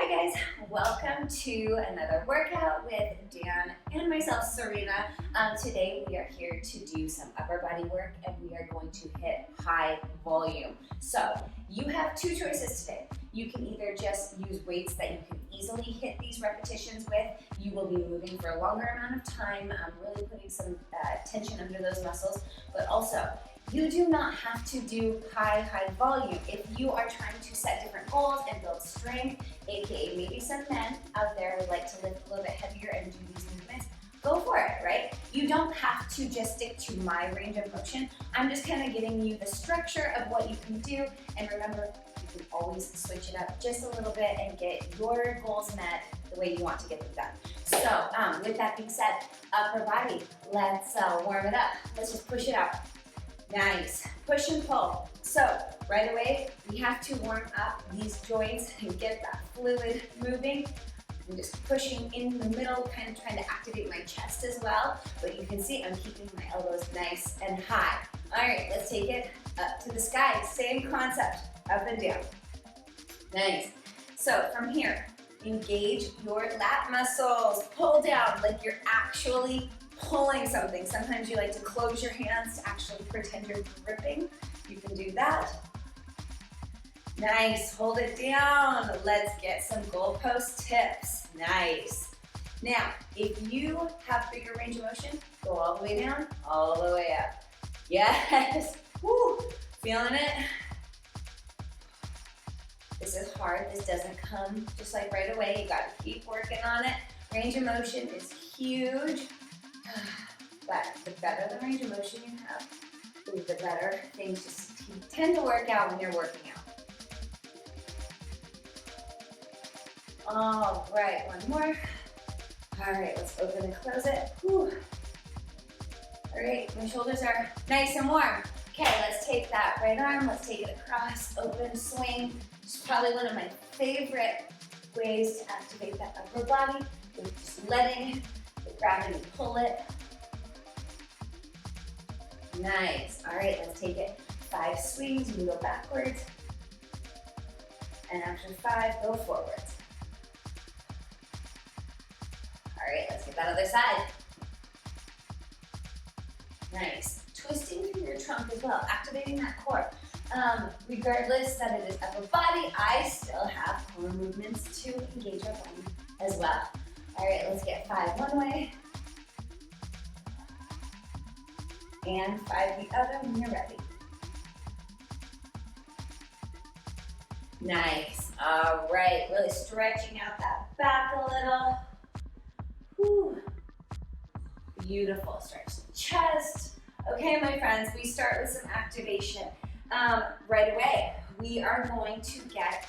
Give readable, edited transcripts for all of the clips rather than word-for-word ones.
Hi guys, welcome to another workout with Dan and myself, Serena. Today we are here to do some upper body work and we are going to hit high volume. So you have two choices today. You can either just use weights that you can easily hit these repetitions with. You will be moving for a longer amount of time, really putting some tension under those muscles, but also you do not have to do high volume. If you are trying to set different goals and build strength, aka maybe some men out there would like to lift a little bit heavier and do these movements, go for it, right? You don't have to just stick to my range of motion. I'm just kind of giving you the structure of what you can do, and remember, you can always switch it up just a little bit and get your goals met the way you want to get them done. So with that being said, upper body, let's warm it up. Let's just push it out. Nice, push and pull. So right away, we have to warm up these joints and get that fluid moving. I'm just pushing in the middle, kind of trying to activate my chest as well. But you can see I'm keeping my elbows nice and high. All right, let's take it up to the sky. Same concept, up and down. Nice. So from here, engage your lat muscles. Pull down like you're actually pulling something. Sometimes you like to close your hands to actually pretend you're gripping. You can do that. Nice, hold it down. Let's get some goalpost tips. Nice. Now, if you have bigger range of motion, go all the way down, all the way up. Yes, woo, feeling it? This is hard, this doesn't come just like right away. You gotta keep working on it. Range of motion is huge. But the better the range of motion you have, the better things just tend to work out when you're working out. All right, one more. All right, let's open and close it. Whew. All right, my shoulders are nice and warm. Okay, let's take that right arm, let's take it across, open, swing. It's probably one of my favorite ways to activate that upper body, is just letting the gravity pull it. Nice. All right, let's take it 5 swings. You go backwards. And after 5, go forwards. All right, let's get that other side. Nice. Twisting through your trunk as well, activating that core. Regardless that it is upper body, I still have core movements to engage our body as well. All right, let's get 5 one way. And 5 the other when you're ready. Nice. All right, really stretching out that back a little. Whew. Beautiful. Stretch the chest. Okay, my friends, we start with some activation. Right away, we are going to get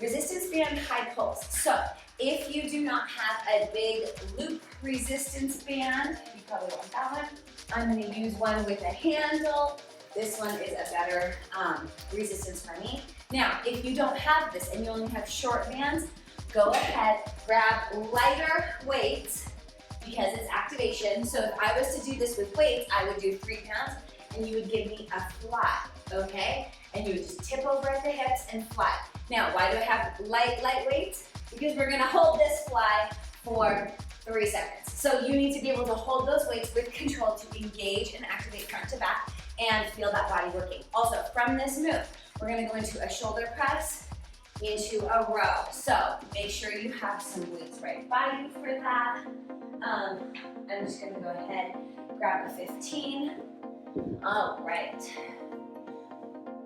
resistance band high pulls. So if you do not have a big loop resistance band, you probably want that one. I'm going to use one with a handle. This one is a better resistance for me. Now, if you don't have this and you only have short bands, go ahead, grab lighter weights because it's activation. So if I was to do this with weights, I would do 3 pounds and you would give me a fly, okay? And you would just tip over at the hips and fly. Now, why do I have light weights? Because we're gonna hold this fly for 3 seconds. So you need to be able to hold those weights with control to engage and activate front to back and feel that body working. Also, from this move, we're gonna go into a shoulder press into a row. So make sure you have some weights right by you for that. I'm just gonna go ahead, grab a 15. All right.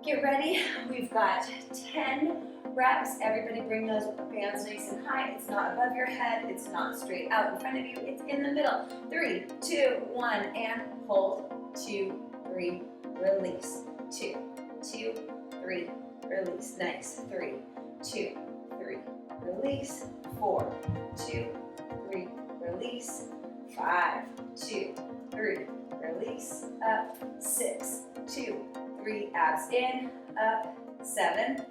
Get ready. We've got 10 reps. Everybody bring those bands nice and high. It's not above your head. It's not straight out in front of you. It's in the middle. 3, 2, 1, and hold. 2, 3, release. 2, 2, 3, release. Nice. 3, 2, 3, release. 4, 2, 3, release. 5, 2, 3, release. Up. 6, 2, 3, abs in. Up. 7.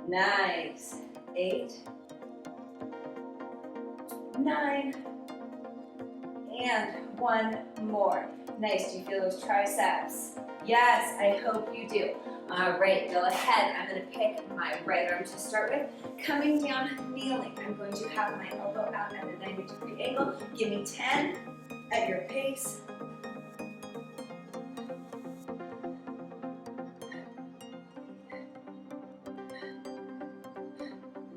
Nice. 8, 9, And one more. Nice, do you feel those triceps? Yes, I hope you do. All right, go ahead. I'm gonna pick my right arm to start with. Coming down, kneeling. I'm going to have my elbow out at a 90-degree angle. Give me 10 at your pace.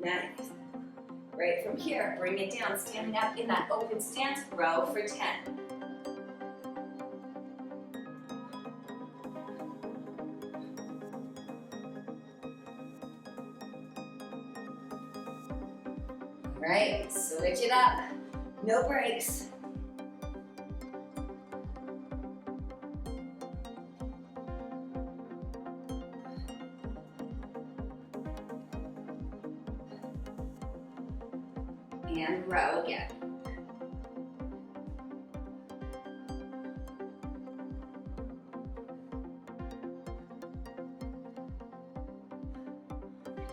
Nice. Right from here, bring it down, standing up in that open stance, row for 10. Right, switch it up, no breaks. And row again.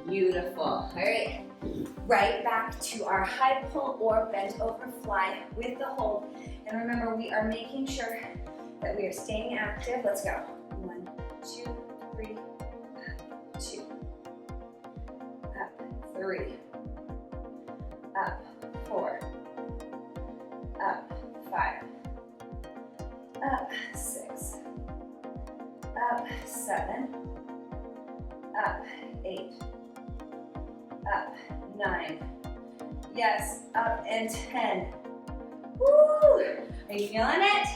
Beautiful. All right. Right back to our high pull or bent over fly with the hold. And remember, we are making sure that we are staying active. Let's go. 1, 2, 3, up, 2, up, 3, up, 4, up, 5, up, 6, up, 7, up, 8, up, 9, yes, up, and 10. Woo! Are you feeling it?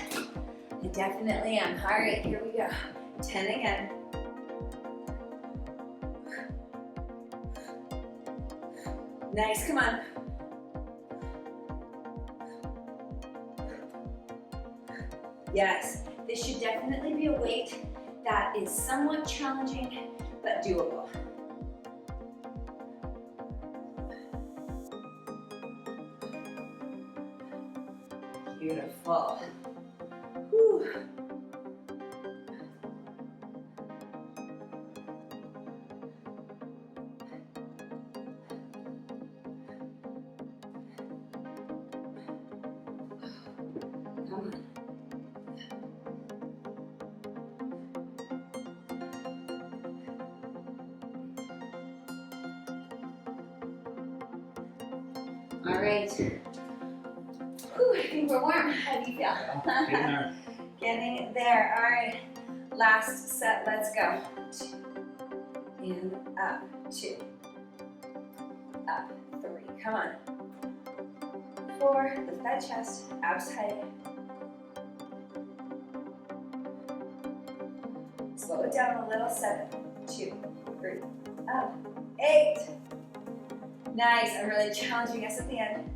I definitely am. All right, here we go. 10 again. Nice, come on. Yes, this should definitely be a weight that is somewhat challenging, but doable. Beautiful. Whew. Come on. All right. Whew, I think we're warm. How do you feel? Getting there. Getting there. All right. Last set. Let's go. 2 and up. 2. Up. 3. Come on. 4. Lift that chest. Abs tight. Slow it down a little. 7, 2, 3. Up. 8. Nice. I'm really challenging us at the end.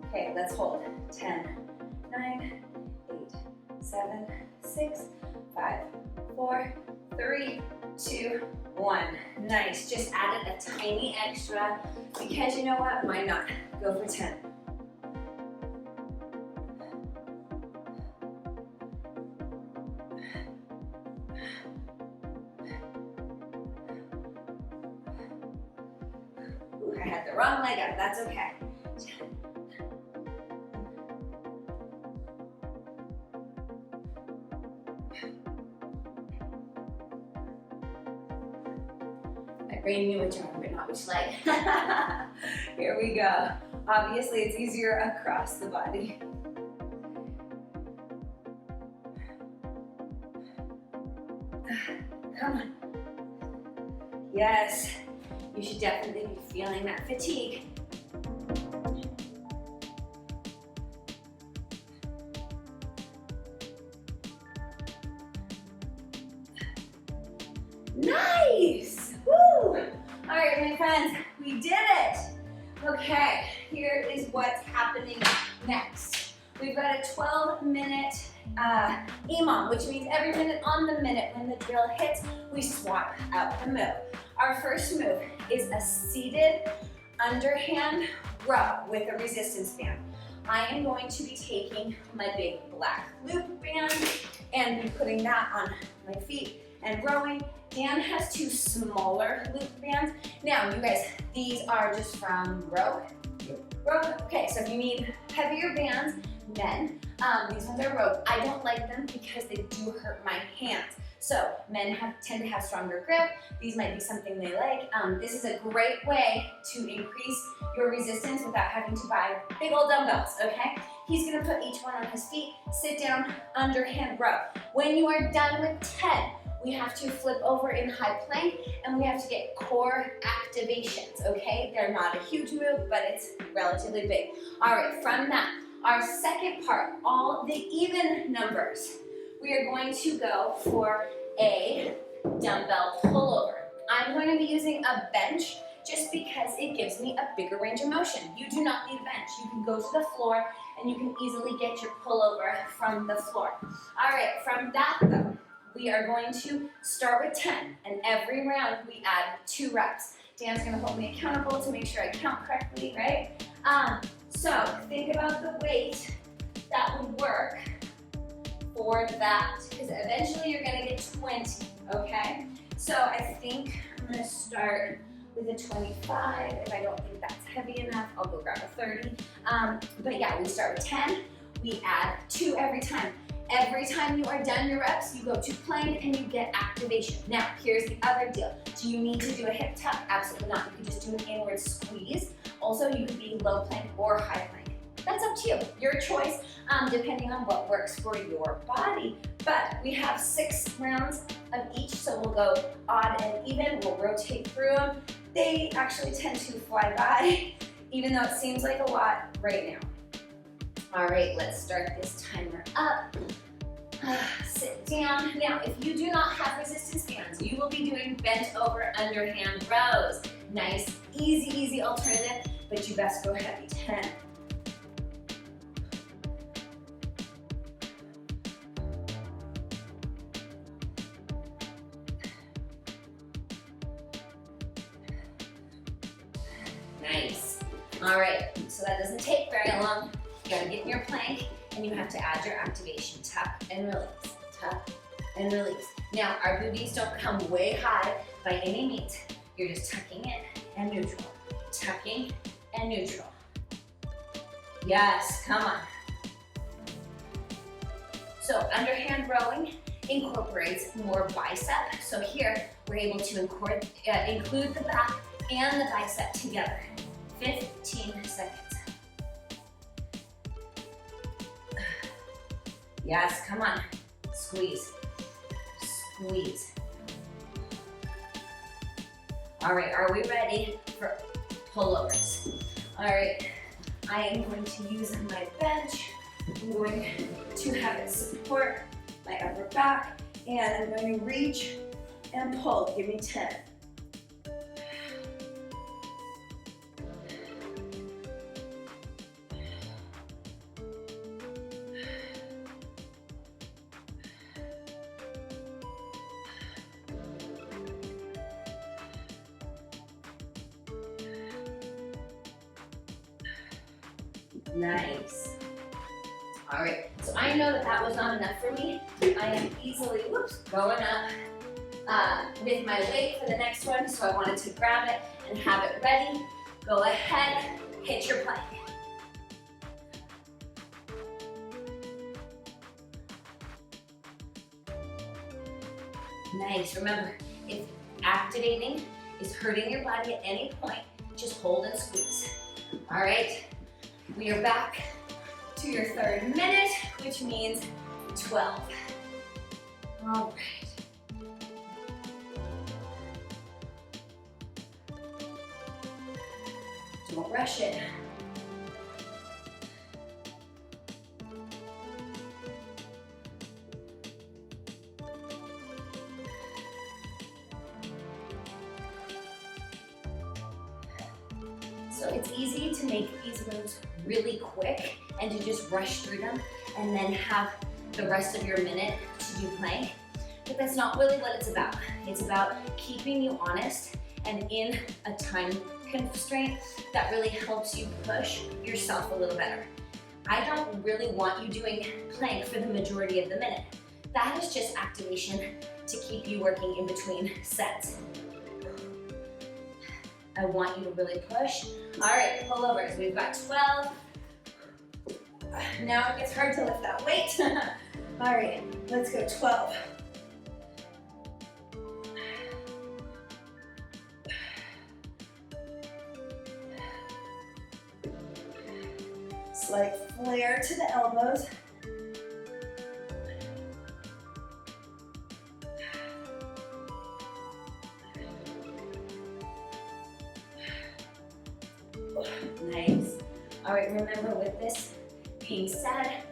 Okay, let's hold. 10, 9, 8, 7, 6, 5, 4, 3, 2, 1. Nice. Just added a tiny extra because you know what? Why not? Go for 10. Ooh, I had the wrong leg up. That's okay. My brain knew which arm, but not which leg. Here we go. Obviously, it's easier across the body. Come on. Yes, you should definitely be feeling that fatigue. Nice! Woo! All right, my friends, we did it. Okay, here is what's happening next. We've got a 12-minute EMOM, which means every minute on the minute when the drill hits, we swap out the move. Our first move is a seated underhand row with a resistance band. I am going to be taking my big black loop band and be putting that on my feet and rowing. Dan has 2 smaller loop bands. Now, you guys, these are just from row. Yep. Row. Okay, so if you need heavier bands, men. These ones are rope. I don't like them because they do hurt my hands. So men tend to have stronger grip. These might be something they like. This is a great way to increase your resistance without having to buy big old dumbbells, okay? He's gonna put each one on his feet, sit down, underhand row. When you are done with 10, we have to flip over in high plank and we have to get core activations, okay? They're not a huge move, but it's relatively big. All right, from that, our second part, all the even numbers. We are going to go for a dumbbell pullover. I'm going to be using a bench just because it gives me a bigger range of motion. You do not need a bench. You can go to the floor and you can easily get your pullover from the floor. All right, from that though, we are going to start with 10, and every round we add 2 reps. Dan's gonna hold me accountable to make sure I count correctly, right? So think about the weight that would work for that, because eventually you're gonna get 20, okay? So I think I'm gonna start with a 25. If I don't think that's heavy enough, I'll go grab a 30. But yeah, we start with 10, we add 2 every time. Every time you are done your reps, you go to plank and you get activation. Now, here's the other deal. Do you need to do a hip tuck? Absolutely not. You can just do an inward squeeze. Also, you could be low plank or high plank. That's up to you, your choice, depending on what works for your body. But we have 6 rounds of each, so we'll go odd and even. We'll rotate through them. They actually tend to fly by, even though it seems like a lot right now. All right, let's start this timer up. Sit down. Now, if you do not have resistance bands, you will be doing bent over underhand rows. Nice, easy alternative, but you best go heavy. 10. Nice. All right, so that doesn't take very long. You gotta get in your plank and you have to add your activation. Tuck and release, tuck and release. Now, our booties don't come way high by any means. You're just tucking it and neutral, tucking and neutral. Yes, come on. So underhand rowing incorporates more bicep. So here, we're able to include the back and the bicep together. 15 seconds. Yes, come on. Squeeze, squeeze. All right, are we ready for pullovers? All right, I am going to use my bench. I'm going to have it support my upper back, and I'm going to reach and pull. Give me 10. Nice. All right, so I know that was not enough for me. I am easily, going up with my weight for the next one, so I wanted to grab it and have it ready. Go ahead, hit your plank. Nice, remember, if activating is hurting your body at any point, just hold and squeeze. All right. We are back to your 3rd minute, which means 12. All right. Don't rush it. So it's easy to make these moves really quick and to just rush through them and then have the rest of your minute to do plank. But that's not really what it's about. It's about keeping you honest and in a time constraint that really helps you push yourself a little better. I don't really want you doing plank for the majority of the minute. That is just activation to keep you working in between sets. I want you to really push. All right, pullovers. We've got 12. Now it gets hard to lift that weight. All right, let's go 12. Slight flare to the elbows. Nice. All right, remember with this being said,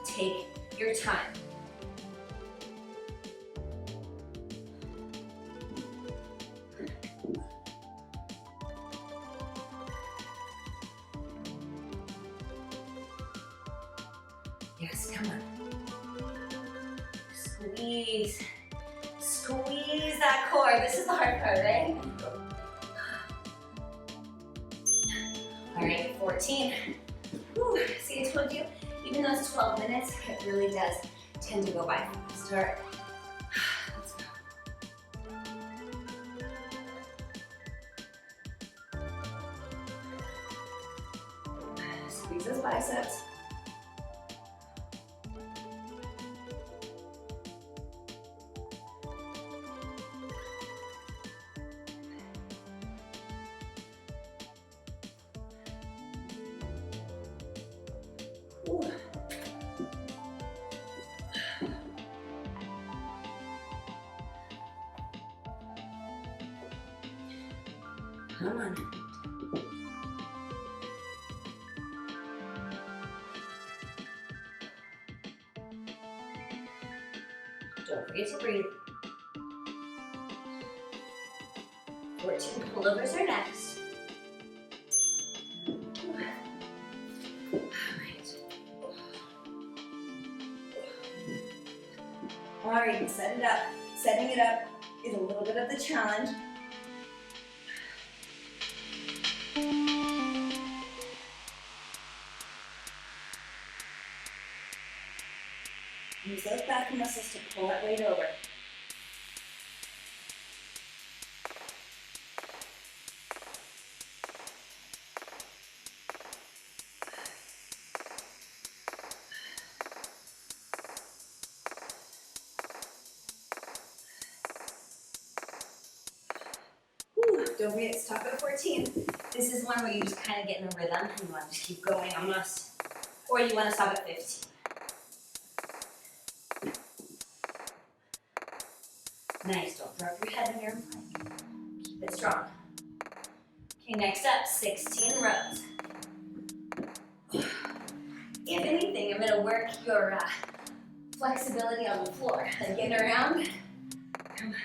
take your time. Yes, come on. Squeeze. Squeeze that core. This is the hard part, right? All right, 14. Whew. See, I told you, even those 12 minutes, it really does tend to go by fast. All right. Let's go. Squeeze those biceps. Come on. Don't forget to breathe. 14 pullovers are next. All right, set it up. Setting it up is a little bit of the challenge. Use those back muscles to pull that weight over. Don't forget to stop at 14. This is one where you just kind of get in a rhythm and you want to just keep going almost. Or you want to stop at 15. Nice, don't drop your head when you're in plank. Keep it strong. Okay, next up, 16 rows. If anything, I'm gonna work your flexibility on the floor. Like getting around. Come on.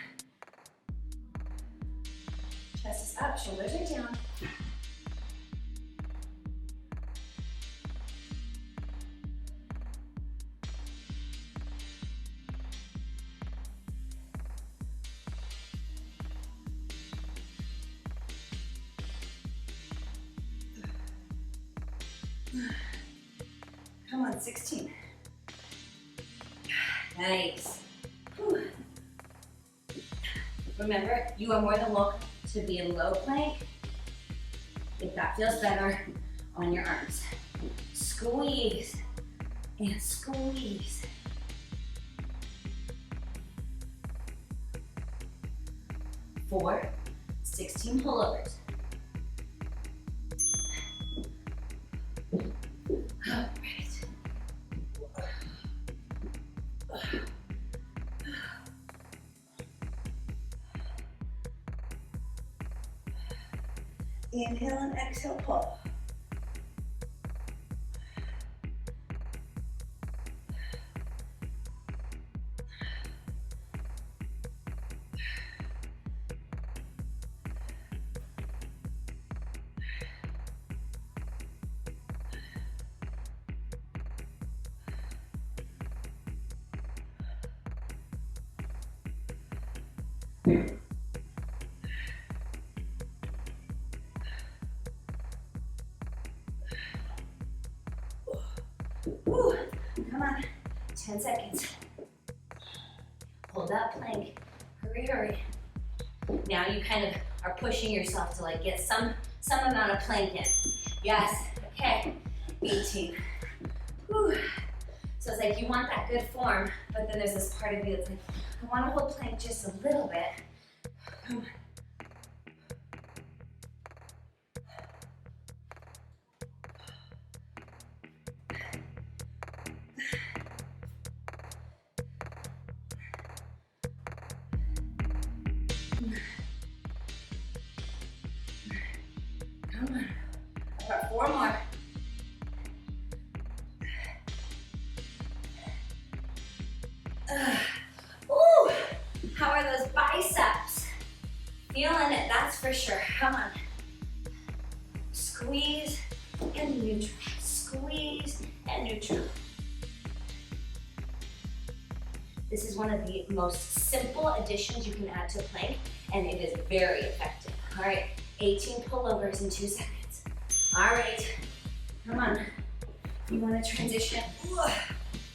Chest is up, shoulders are down. Come on, 16. Nice. Whew. Remember, you are more than welcome to be in low plank if that feels better on your arms. Squeeze and squeeze. Four, 16 pullovers. All right. Inhale and exhale, pull. Woo. Come on, 10 seconds. Hold that plank, hurry, hurry. Now you kind of are pushing yourself to like get some amount of plank in. Yes, okay, 18. Whew. So it's like you want that good form, but then there's this part of you that's like, I want to hold plank just a little bit. Come on. Come on. I've got 4 more. Ooh, how are those biceps? Feeling it, that's for sure. Come on. Squeeze and neutral. Squeeze and neutral. This is one of the most simple additions you can add to a plank, and it is very effective. All right, 18 pullovers in 2 seconds. All right, come on. You want to transition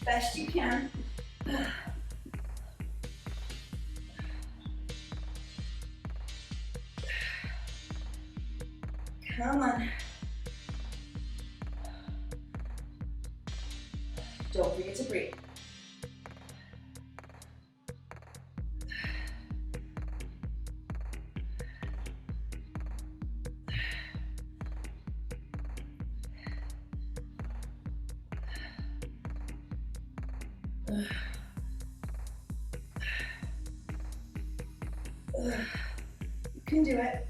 best you can. Come on. Don't forget to breathe. You can do it.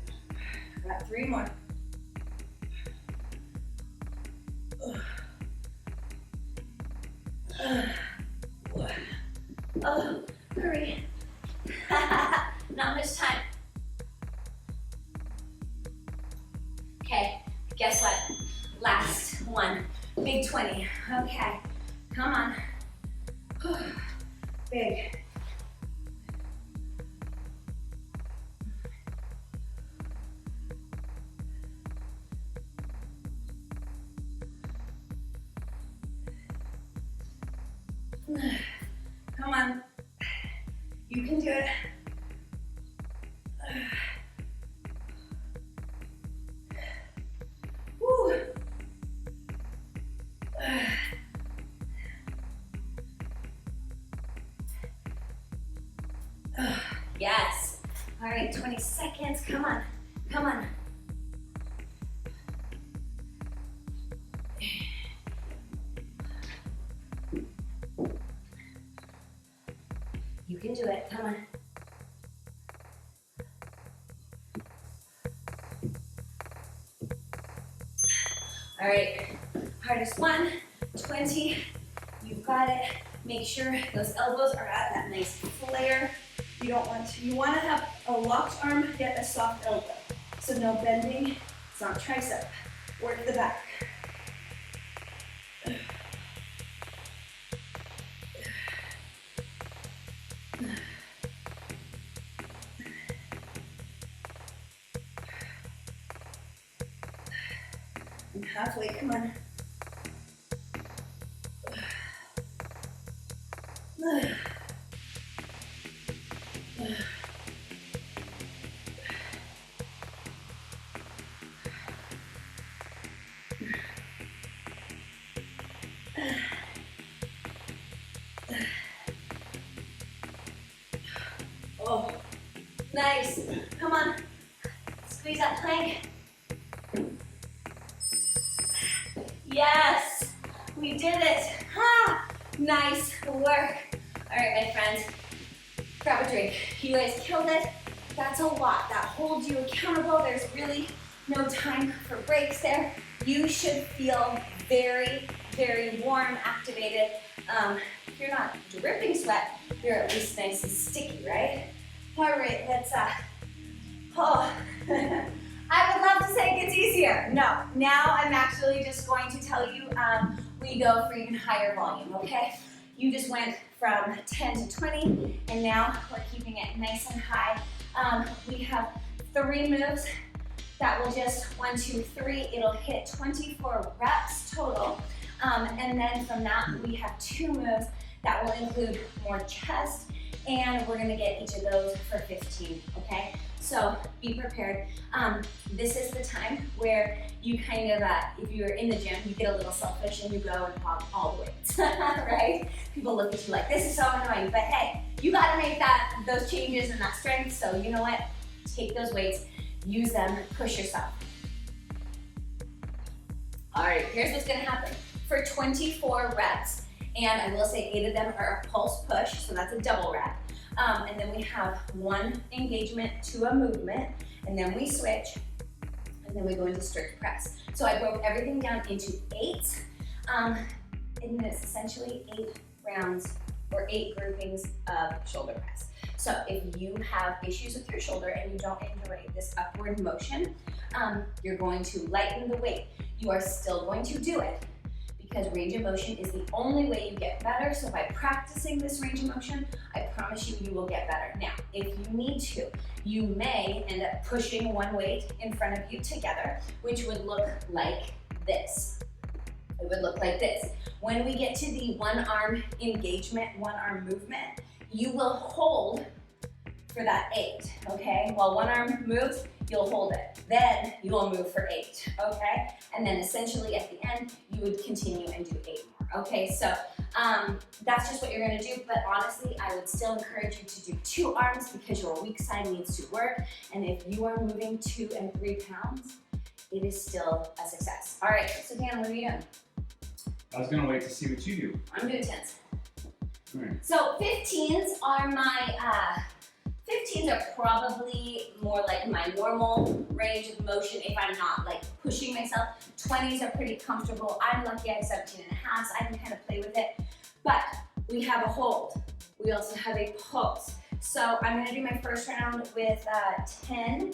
Got 3 more. Oh, hurry. Not much time. Okay, guess what? Last one. Big 20. Okay, come on. Big. Come on. You can do it. Woo. Yes. All right, 20 seconds. Come on. Come on. You can do it. Come on. All right. Hardest one. 20. You've got it. Make sure those elbows are at that nice flare. You don't want to. You want to have a locked arm, yet a soft elbow. So no bending. It's not tricep. Work the back. And halfway, come on. Oh, nice. Come on. Squeeze that plank. Yes, we did it. Ha! Nice work. All right, my friends, grab a drink. You guys killed it. That's a lot. That holds you accountable. There's really no time for breaks there. You should feel very, very warm, activated. If you're not dripping sweat, you're at least nice and sticky, right? All right, let's, I would love to say it gets easier. No, now I'm actually just going to tell you we go for even higher volume, okay? You just went from 10 to 20, and now we're keeping it nice and high. We have 3 moves that will just 1, 2, 3. It'll hit 24 reps total. And then from that, we have 2 moves that will include more chest and we're gonna get each of those for 15, okay? So be prepared. This is the time where you kind of, if you're in the gym, you get a little selfish and you go and pop all the weights, right? People look at you like, this is so annoying, but hey, you gotta make those changes and that strength, so you know what? Take those weights, use them, push yourself. All right, here's what's gonna happen. For 24 reps, and I will say 8 of them are a pulse push, so that's a double rep. And then we have 1 engagement to a movement, and then we switch, and then we go into strict press. So I broke everything down into 8, and then it's essentially 8 rounds or 8 groupings of shoulder press. So if you have issues with your shoulder and you don't enjoy this upward motion, you're going to lighten the weight. You are still going to do it, because range of motion is the only way you get better. So by practicing this range of motion, I promise you, you will get better. Now, if you need to, you may end up pushing 1 weight in front of you together, which would look like this. It would look like this. When we get to the 1 arm engagement, 1 arm movement, you will hold for that 8, okay? While 1 arm moves, you'll hold it. Then you will move for 8, okay? And then essentially at the end, you would continue and do 8 more, okay? So that's just what you're gonna do, but honestly, I would still encourage you to do 2 arms because your weak side needs to work, and if you are moving 2 and 3 pounds, it is still a success. All right, so Dan, what are you doing? I was gonna wait to see what you do. I'm doing 10s. Right. So 15s are my, 15s are probably more like my normal range of motion if I'm not like pushing myself. 20s are pretty comfortable. I'm lucky I have 17 and a half, so I can kind of play with it. But we have a hold. We also have a pulse. So I'm gonna do my first round with 10.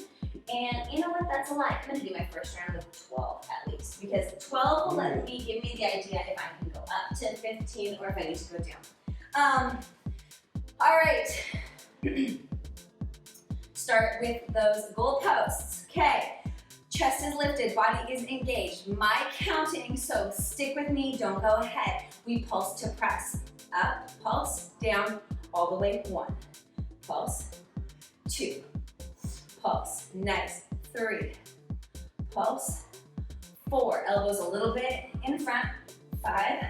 And you know what, that's a lot. I'm gonna do my first round with 12 at least, because 12 will give me the idea if I can go up to 15 or if I need to go down. All right. Start with those goal posts. Okay, chest is lifted, body is engaged. My counting, so stick with me, don't go ahead. We pulse to press. Up, pulse, down, all the way. 1, pulse, 2, pulse, nice. 3, pulse, 4, elbows a little bit in front. 5,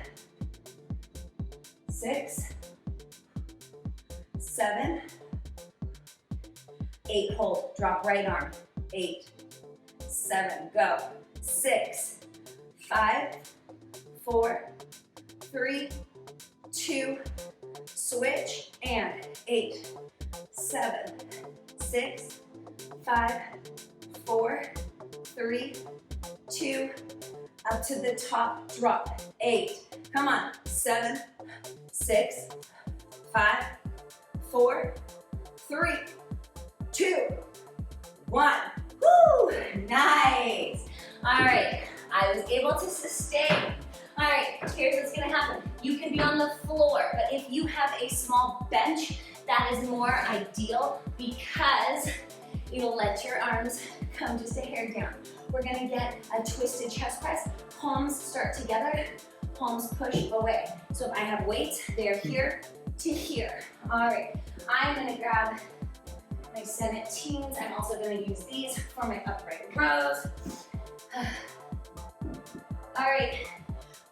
6, 7, 8, hold, drop right arm. 8, 7, go. 6, 5, 4, 3, 2, switch, and 8, 7, 6, 5, 4, 3, 2, up to the top, drop. 8, come on. 7, 6, 5, 4, 3, 2, 1. Woo! Nice. All right, I was able to sustain. All right, here's what's gonna happen. You can be on the floor, but if you have a small bench, that is more ideal because it'll let your arms come just a hair down. We're gonna get a twisted chest press. Palms start together, palms push away. So if I have weights, they're here to here. All right, I'm gonna grab my 17s. I'm also gonna use these for my upright rows. All right,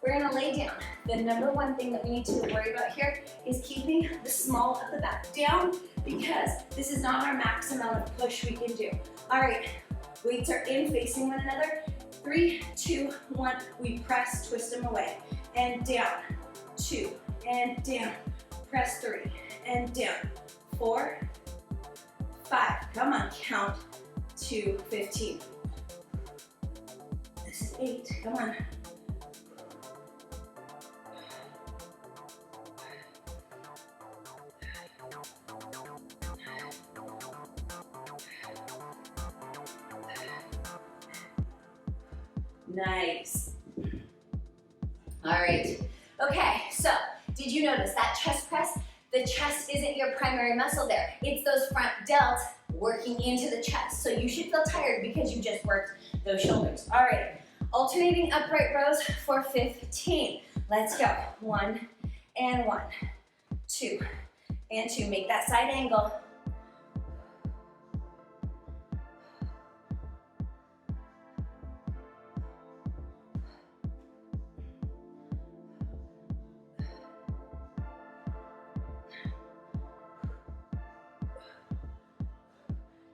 we're gonna lay down. The number one thing that we need to worry about here is keeping the small of the back down because this is not our max amount of push we can do. All right, weights are in facing one another. 3, 2, 1, we press, twist them away. And down, 2, and down. Press 3, and down. 4, 5, come on, count to 15. This is 8, come on. Nice. All right. Okay, so did you notice that chest press? The chest isn't your primary muscle there. It's those front delts working into the chest. So you should feel tired because you just worked those shoulders. All right, alternating upright rows for 15. Let's go. 1 and 1, 2 and 2. Make that side angle.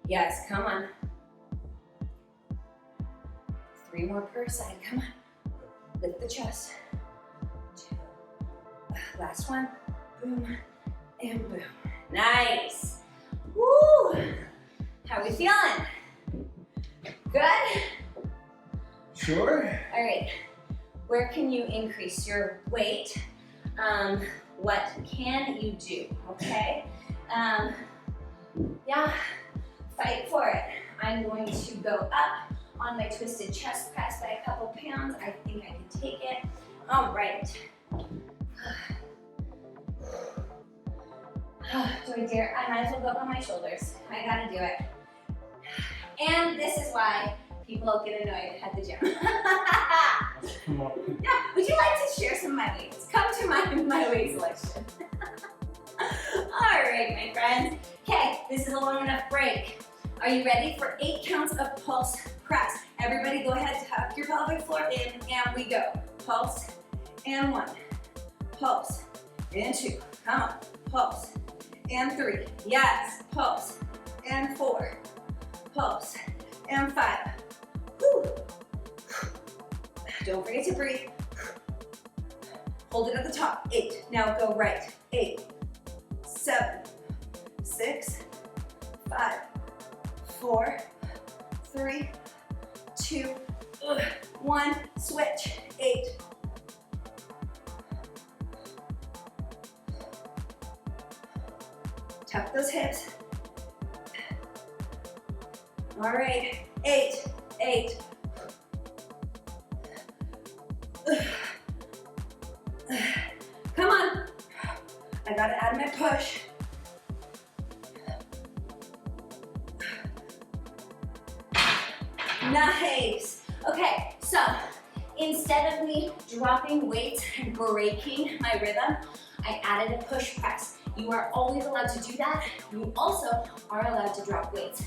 Yes, come on. 3 more per side, come on. Lift the chest. 2. Last one. Boom and boom. Nice. Woo! How are we feeling? Good? Sure. All right. Where can you increase your weight? What can you do? Okay? Yeah, fight for it. I'm going to go up on my twisted chest press by a couple pounds. I think I can take it. All right. Do I dare? I might as well go up on my shoulders. I gotta do it. And this is why people get annoyed at the gym. Come on. Yeah, would you like to share some of my weights? Come to my weight selection. All right, my friends. Okay, this is a long enough break. Are you ready for 8 counts of pulse press? Everybody go ahead, tuck your pelvic floor in, and we go. Pulse, and 1. Pulse, and 2. Come on. Pulse, and 3. Yes. Pulse, and 4. Pulse, and 5. Whew. Don't forget to breathe. Hold it at the top. 8. Now go right. 8, 7, 6, 5, 4, 3, 2, 1. Switch. 8. Tuck those hips. All right. 8, 8. Come on. I gotta add my push. Nice. Okay, so instead of me dropping weights and breaking my rhythm, I added a push press. You are always allowed to do that. You also are allowed to drop weights.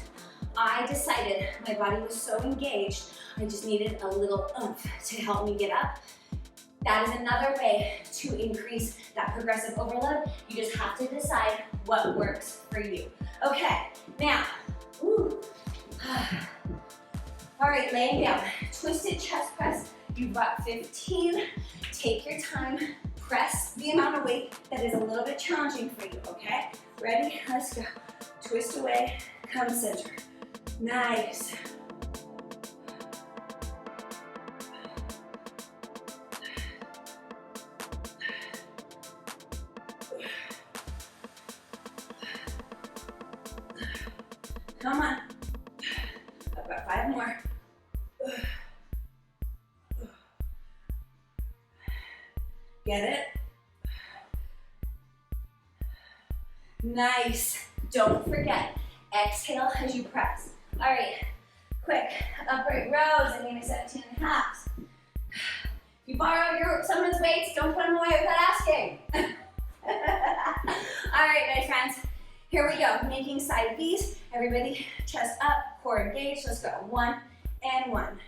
I decided my body was so engaged, I just needed a little oomph to help me get up. That is another way to increase that progressive overload. You just have to decide what works for you. Okay, now, woo. All right, laying down, twisted chest press. You've got 15. Take your time. Press the amount of weight that is a little bit challenging for you, okay? Ready? Let's go. Twist away, come center. Nice. Come on. I've got 5 more. Get it? Nice. Don't forget, exhale as you press. All right, quick, upright rows. I mean, 17 and a half. If you borrow someone's weights, don't put them away without asking. All right, my friends, here we go. Making side V's. Everybody, chest up, core engaged. Let's go. 1 and 1.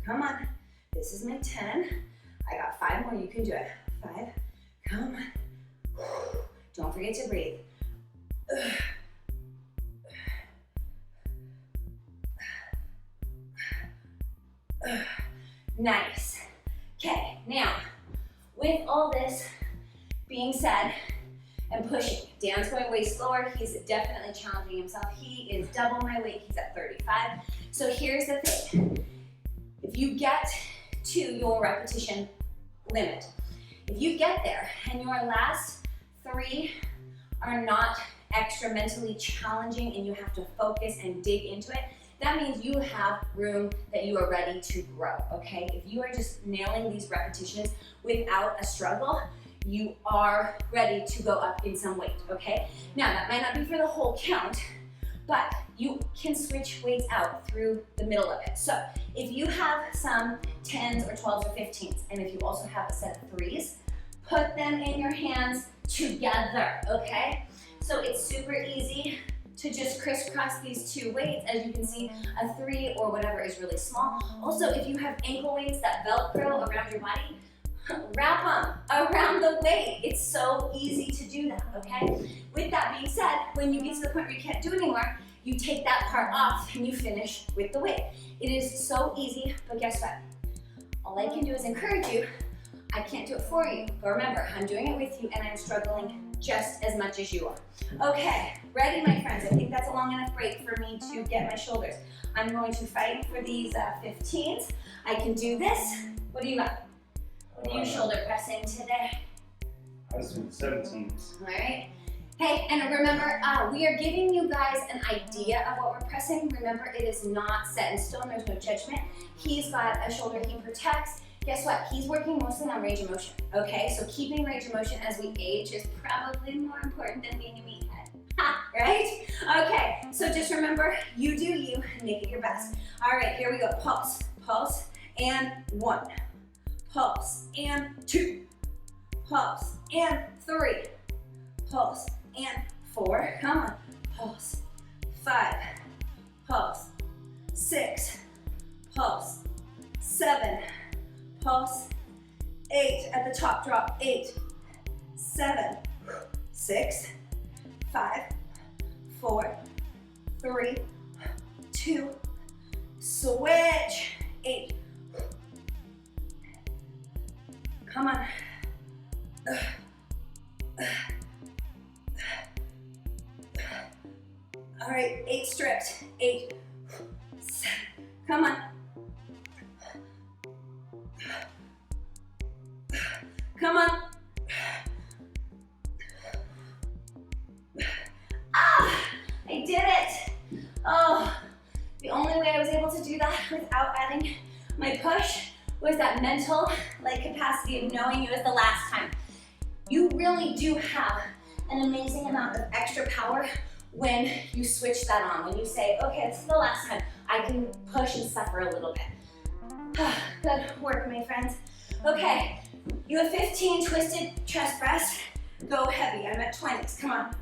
Come on. This is my 10. I got 5 more. You can do it. 5. Come on. Don't forget to breathe. Nice. Okay, now, with all this being said, and pushing, Dan's going way slower. He's definitely challenging himself. He is double my weight. He's at 35. So here's the thing. If you get to your repetition limit, if you get there and your last 3 are not extra mentally challenging and you have to focus and dig into it, that means you have room that you are ready to grow, okay? If you are just nailing these repetitions without a struggle, you are ready to go up in some weight, okay? Now, that might not be for the whole count, but you can switch weights out through the middle of it. So if you have some 10s or 12s or 15s, and if you also have a set of 3s, put them in your hands together, okay? So it's super easy to just crisscross these two weights. As you can see, a 3 or whatever is really small. Also, if you have ankle weights that Velcro around your body, wrap them around the weight. It's so easy to do that, okay? With that being said, when you get to the point where you can't do it anymore, you take that part off and you finish with the weight. It is so easy, but guess what? All I can do is encourage you. I can't do it for you, but remember, I'm doing it with you and I'm struggling just as much as you are. Okay, ready, my friends? I think that's a long enough break for me to get my shoulders. I'm going to fight for these 15s. I can do this. What do you got? What are you shoulder pressing today? I was doing 17s. All right. Hey, and remember, we are giving you guys an idea of what we're pressing. Remember, it is not set in stone. There's no judgment. He's got a shoulder he protects. Guess what? He's working mostly on range of motion, okay? So keeping range of motion as we age is probably more important than being a meathead, right? Okay, so just remember, you do you, and make it your best. All right, here we go. Pulse, pulse, and 1. Pulse, and 2. Pulse, and 3. Pulse, and 4. Come on. Pulse, 5. Pulse, 6. Pulse, 7. Pulse, 8, at the top drop, 8, 7, 6, 5, 4, 3, 2, switch, 8. Come on. All right, 8 strips, 8, 7, come on. Come on. Ah, I did it. Oh, the only way I was able to do that without adding my push was that mental capacity of knowing it was the last time. You really do have an amazing amount of extra power when you switch that on. When you say, okay, this is the last time, I can push and suffer a little bit. Good work, my friends. Okay. You have 15 twisted chest press. Go heavy. I'm at 20s. Come on.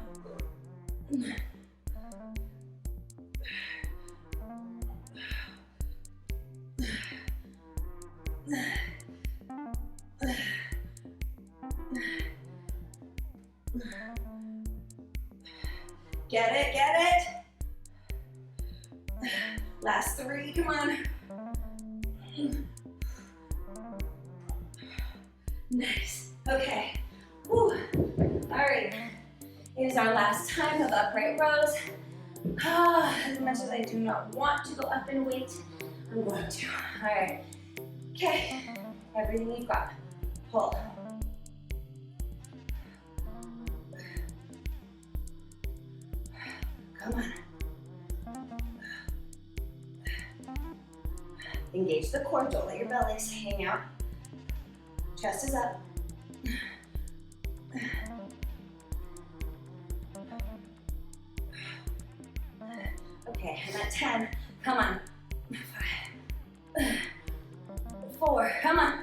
Get it, get it. Last 3, come on. Nice. Okay. Whew. All right. It is our last time of upright rows. As much as I do not want to go up in weight, I'm going to. All right. Okay. Everything you've got. Pull. Come on. Engage the core. Don't let your bellies hang out. Chest is up. Okay, I'm at 10. Come on. 5. 4. Come on.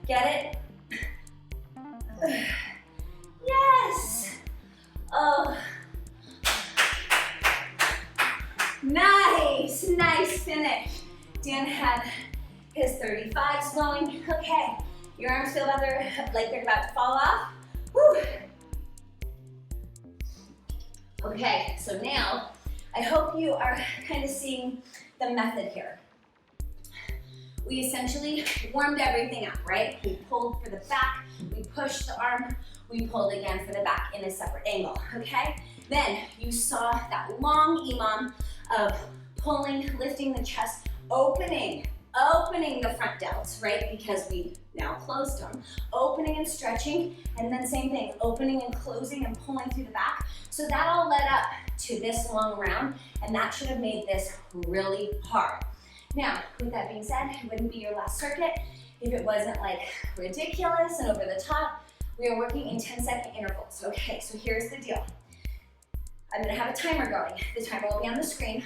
Get it? Yes! Oh. Nice, nice finish. Dan had his 35s going. Okay, your arms feel like they're about to fall off. Woo. Okay, so now I hope you are kind of seeing the method here. We essentially warmed everything up, right? We pulled for the back, we pushed the arm, we pulled again for the back in a separate angle, okay? Then you saw that long EMOM of pulling, lifting the chest, opening the front delts, right? Because we now closed them. Opening and stretching, and then same thing, opening and closing and pulling through the back. So that all led up to this long round, and that should have made this really hard. Now, with that being said, it wouldn't be your last circuit if it wasn't like ridiculous and over the top. We are working in 10-second intervals. Okay, so here's the deal. I'm gonna have a timer going. The timer will be on the screen.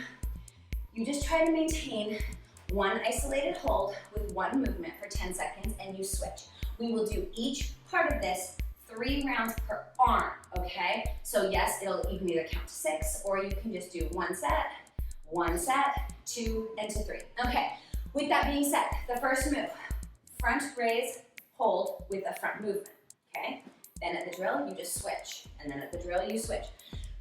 You just try to maintain one isolated hold with one movement for 10 seconds and you switch. We will do each part of this 3 rounds per arm, okay? So yes, you can either count to 6 or you can just do 1 set, 2, and to 3. Okay, with that being said, the first move, front raise, hold with a front movement, okay? Then at the drill, you just switch, and then at the drill, you switch.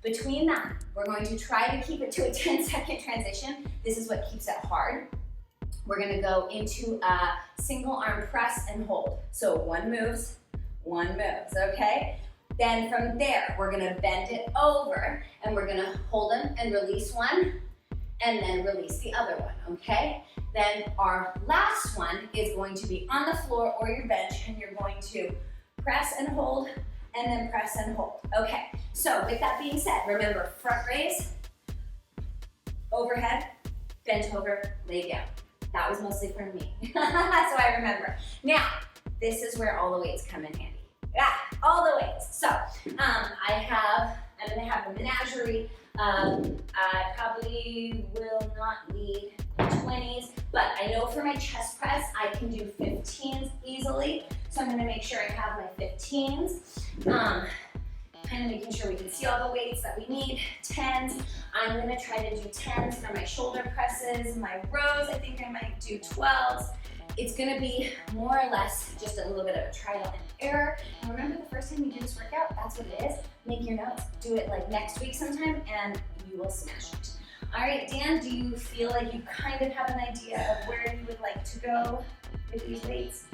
Between that, we're going to try to keep it to a 10-second transition. This is what keeps it hard. We're gonna go into a single arm press and hold. So one moves, okay? Then from there, we're gonna bend it over and we're gonna hold them and release one and then release the other one, okay? Then our last one is going to be on the floor or your bench and you're going to press and hold and then press and hold. Okay, so with that being said, remember front raise, overhead, bent over, lay down. That was mostly for me, so I remember. Now, this is where all the weights come in handy. Yeah, all the weights. So, I'm gonna have a menagerie. I probably will not need 20s, but I know for my chest press, I can do 15s easily. So I'm gonna make sure I have my 15s. Kind of making sure we can see all the weights that we need. 10s, I'm gonna try to do 10s for my shoulder presses. My rows, I think I might do 12s. It's gonna be more or less just a little bit of a trial and error. And remember the first time you do this workout, that's what it is. Make your notes, do it like next week sometime, and you will smash it. All right, Dan, do you feel like you kind of have an idea of where you would like to go with these weights?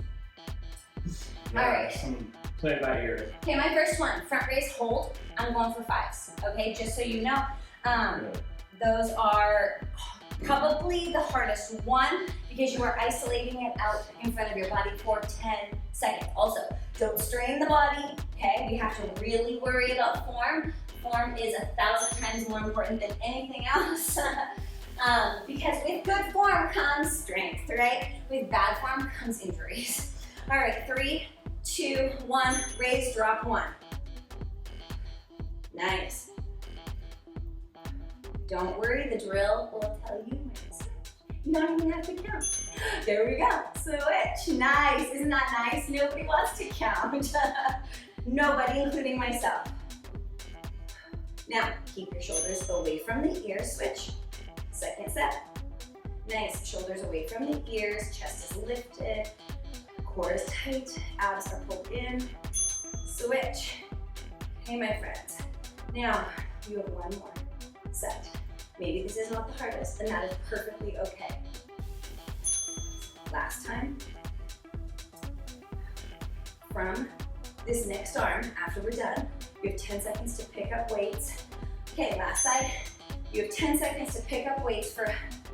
Yeah, all right. Play it by ear. Okay, my first one, front raise, hold. I'm going for 5s, okay? Just so you know, those are probably the hardest one because you are isolating it out in front of your body for 10 seconds. Also, don't strain the body, okay? We have to really worry about form. Form is 1,000 times more important than anything else. Because with good form comes strength, right? With bad form comes injuries. All right, 3, 2, 1, raise, drop 1. Nice. Don't worry, the drill will tell you when it's time. You don't even have to count. There we go, switch. Nice, isn't that nice? Nobody wants to count. Nobody, including myself. Now, keep your shoulders away from the ears, switch. Second set. Nice, shoulders away from the ears, chest is lifted, core is tight, abs are pulled in, switch. Okay, my friends. Now, you have one more set. Maybe this is not the hardest, and that is perfectly okay. Last time. From this next arm, after we're done, you have 10 seconds to pick up weights. Okay, last side. You have 10 seconds to pick up weights for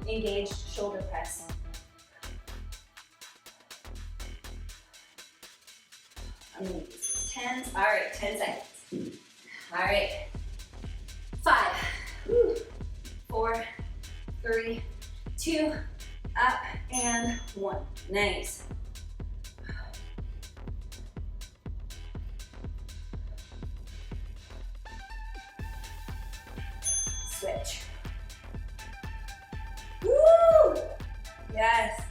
engaged shoulder press. I'm gonna use these 10s. All right, 10 seconds. All right. 5, 4, 3, 2, up and 1. Nice. Switch. Woo! Yes.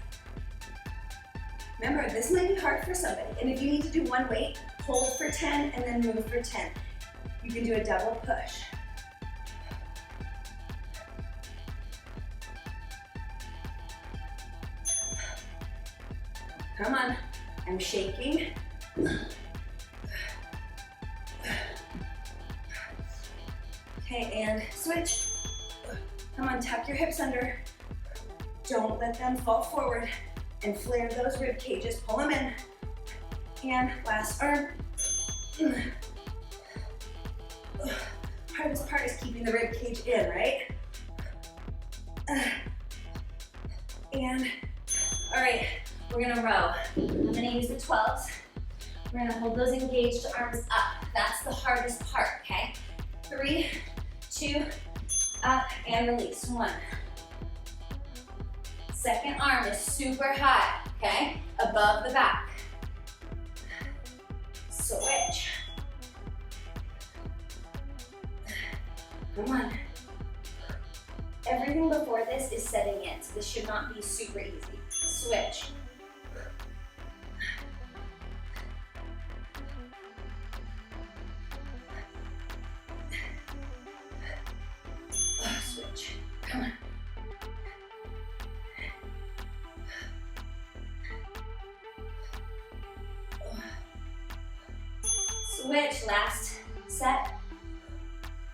Remember, this might be hard for somebody, and if you need to do one weight, hold for 10 and then move for 10. You can do a double push. Come on, I'm shaking. Okay, and switch. Come on, tuck your hips under. Don't let them fall forward. And flare those rib cages, pull them in. And last arm. Hardest part is keeping the rib cage in, right? And, all right, we're gonna row. I'm gonna use the 12s. We're gonna hold those engaged arms up. That's the hardest part, okay? 3, 2, up, and release. 1. Second arm is super high, okay? Above the back. Switch. Come on. Everything before this is setting in, so this should not be super easy. Switch. Switch. Come on. Switch, last set.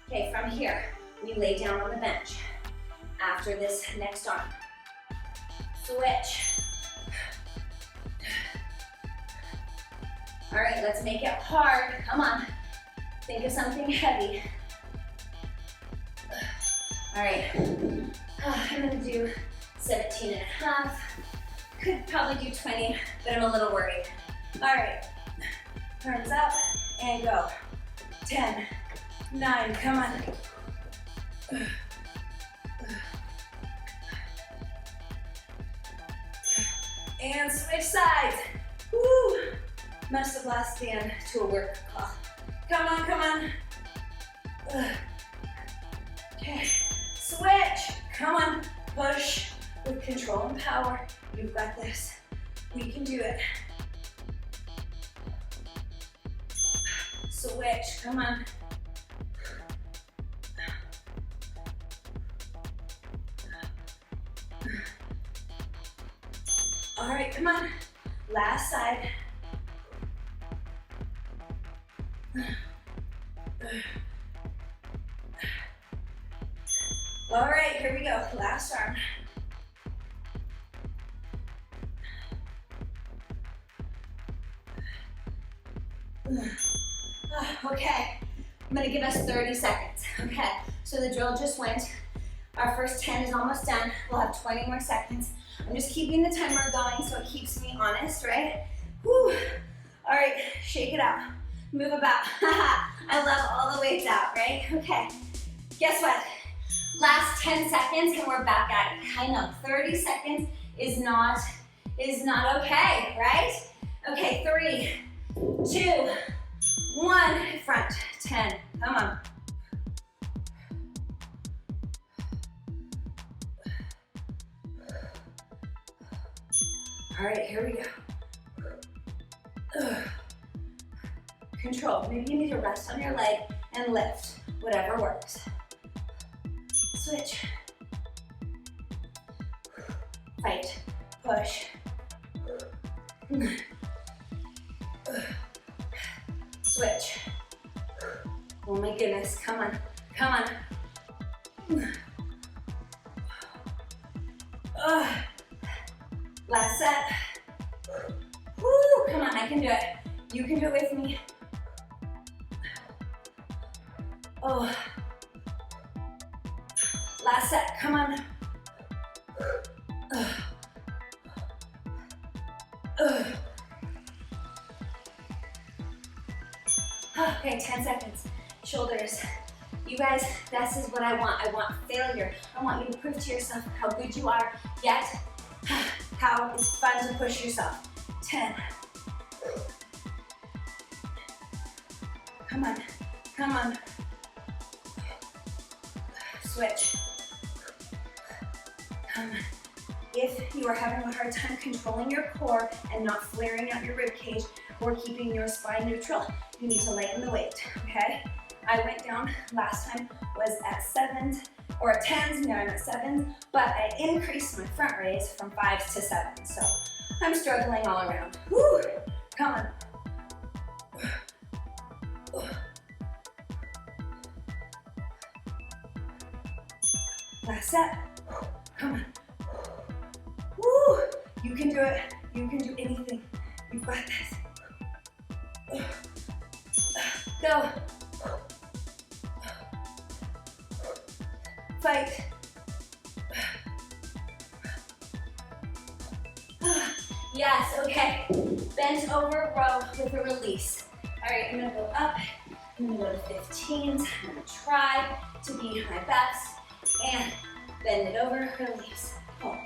Okay, from here, we lay down on the bench. After this next arm. Switch. All right, let's make it hard. Come on. Think of something heavy. All right, I'm gonna do 17 and a half. Could probably do 20, but I'm a little worried. All right, arms up and go. 10, 9, come on. And switch sides. Woo! Must have last stand to a work call. Come on, come on. Okay, switch. Come on, push with control and power. You've got this. We can do it. Switch, come on. All right, come on. Last side. All right, here we go. Last arm. Okay, I'm gonna give us 30 seconds. Okay, so the drill just went. Our first 10 is almost done. We'll have 20 more seconds. I'm just keeping the timer going so it keeps me honest, right? Whew. All right, shake it out. Move about. I love all the weights out, right? Okay, guess what? Last 10 seconds and we're back at it. I know, 30 seconds is not okay, right? Okay, 3, 2, 1, front, 10, come on. All right, here we go. Control, maybe you need to rest on your leg and lift, whatever works. Switch. Fight, push. Switch. Oh my goodness, come on, come on. Last set. Woo, come on, I can do it. You can do it with me. Oh. Last set, come on. Okay, 10 seconds. Shoulders. You guys, this is what I want. I want failure. I want you to prove to yourself how good you are, yet how it's fun to push yourself. 10. Come on, come on. Switch. Come on. If you are having a hard time controlling your core and not flaring out your rib cage or keeping your spine neutral, you need to lighten the weight, okay? I went down last time was at 7s or 10s, now I'm at 7s, but I increased my front raise from 5s to 7s, so I'm struggling all around. Woo! Come on. Last set. Come on. Woo! You can do it. You can do anything. You've got this. Go. Fight. Yes, okay. Bent over row with a release. All right, I'm gonna go up. I'm gonna go to 15s. I'm gonna try to be my best. And bend it over, release. Pull.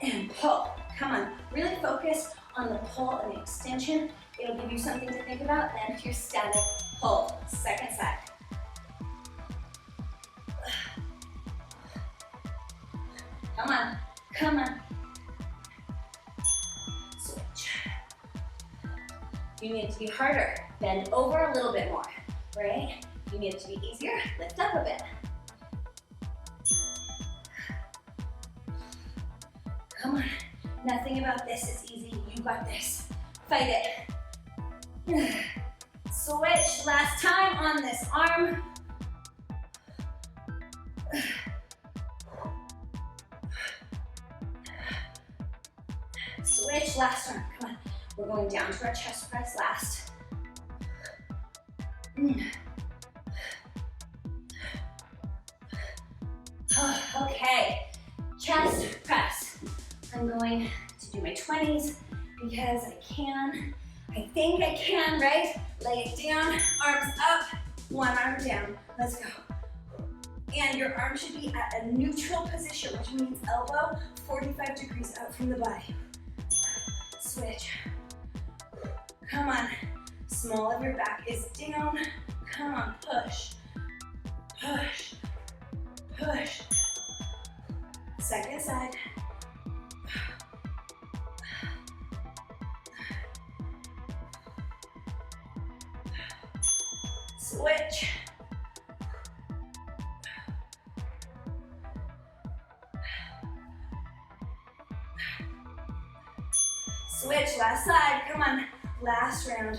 and pull. Come on, really focus on the pull and the extension. It'll give you something to think about. Then your static pull, second side. Come on, come on. Switch. You need it to be harder. Bend over a little bit more, right? You need it to be easier. Lift up a bit. Come on. Nothing about this is easy. You got this. Fight it. Switch. Last time on this arm. Switch. Last arm. Come on. We're going down to our chest press last. Okay. Chest press. I'm going to do my 20s because I can. I think I can, right? Lay it down, arms up, one arm down. Let's go. And your arm should be at a neutral position, which means elbow 45 degrees out from the body. Switch. Come on. Small of your back is down. Come on, push. Push. Push. Second side. Switch. Switch, last side, come on, last round.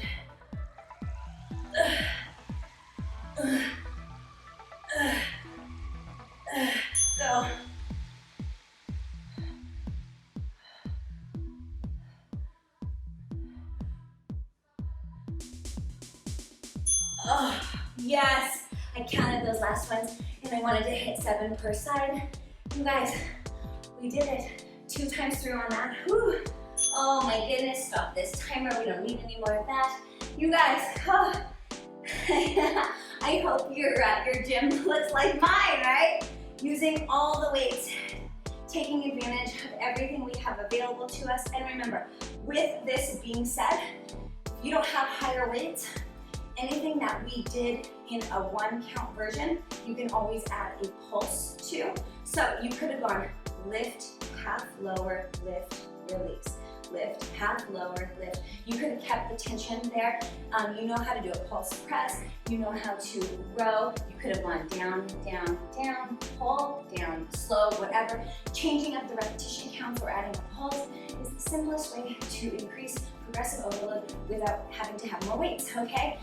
Go. Oh, yes, I counted those last ones and I wanted to hit 7 per side. You guys, we did it 2 times through on that. Whew. Oh my goodness, stop this timer. We don't need any more of that. You guys, oh. I hope your gym looks like mine, right? Using all the weights, taking advantage of everything we have available to us. And remember, with this being said, if you don't have higher weights, anything that we did in a 1 count version, you can always add a pulse to. So you could have gone lift, half lower, lift, release. Lift, half lower, lift. You could have kept the tension there. You know how to do a pulse press. You know how to row. You could have gone down, down, down, pull, down, slow, whatever. Changing up the repetition counts or adding a pulse is the simplest way to increase progressive overload without having to have more weights, okay?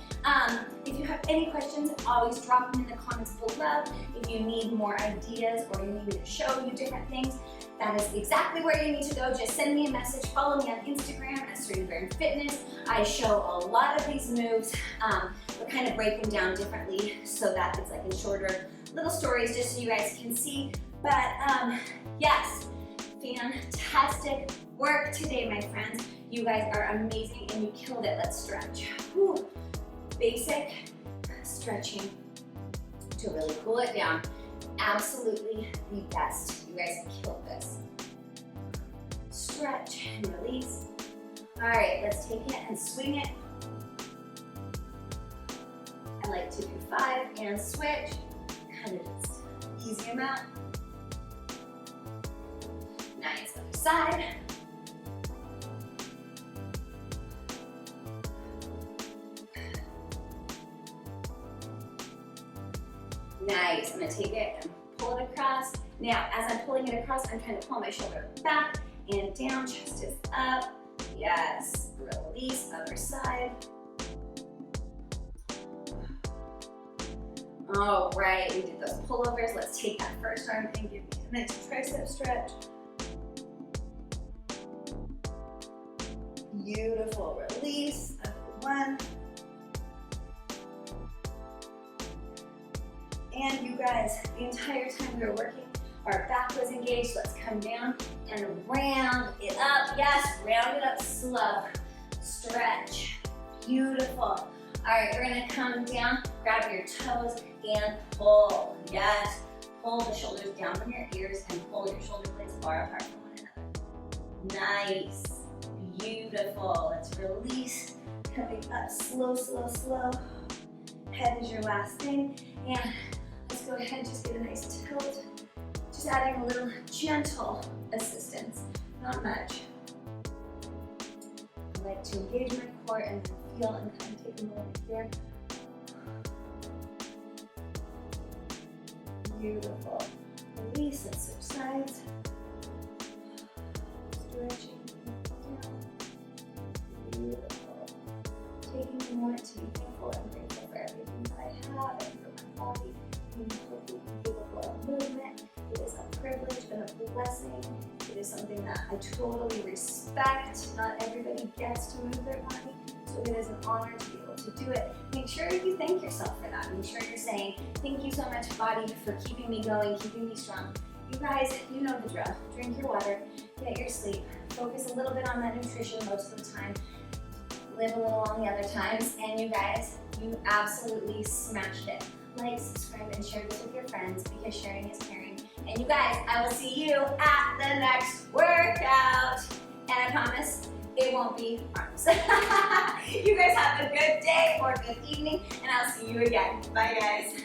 If you have any questions, always drop them in the comments below. If you need more ideas or you need me to show you different things, that is exactly where you need to go. Just send me a message. Follow me on Instagram at Certain Fitness. I show a lot of these moves, but kind of break them down differently so that it's like in shorter little stories just so you guys can see. But yes, fantastic work today, my friends. You guys are amazing and you killed it. Let's stretch. Whew. Basic stretching to really cool it down. Absolutely the best. You guys killed this. Stretch and release. All right, let's take it and swing it. I like to do 5 and switch. Kind of just ease them out. Nice, other side. Nice, I'm gonna take it and pull it across. Now, as I'm pulling it across, I'm trying to pull my shoulder back and down, chest is up. Yes, release, other side. All right, we did those pullovers. Let's take that first arm and give me a nice tricep stretch. Beautiful, release, up 1. And you guys, the entire time we were working, our back was engaged. Let's come down and round it up. Yes, round it up slow. Stretch. Beautiful. All right, we're gonna come down, grab your toes and pull. Yes, pull the shoulders down from your ears and pull your shoulder blades far apart from one another. Nice. Beautiful. Let's release. Coming up slow, slow, slow. Head is your last thing. And let's go ahead and just get a nice tilt. Just adding a little gentle assistance, not much. I like to engage my core and then feel and kind of take a moment here. Beautiful. Release and switch sides. Stretching down. Beautiful. Taking a moment to be thankful and grateful for everything that I have and for my body. Being healthy and capable of movement. It is a privilege and a blessing. It is something that I totally respect. Not everybody gets to move their body, so it is an honor to be able to do it. Make sure you thank yourself for that. Make sure you're saying, thank you so much, body, for keeping me going, keeping me strong. You guys, you know the drill. Drink your water, get your sleep, focus a little bit on that nutrition most of the time, live a little on the other times, and you guys, you absolutely smashed it. Like, subscribe, and share this with your friends because sharing is caring. And you guys, I will see you at the next workout. And I promise it won't be arms. You guys have a good day or good evening, and I'll see you again. Bye, guys.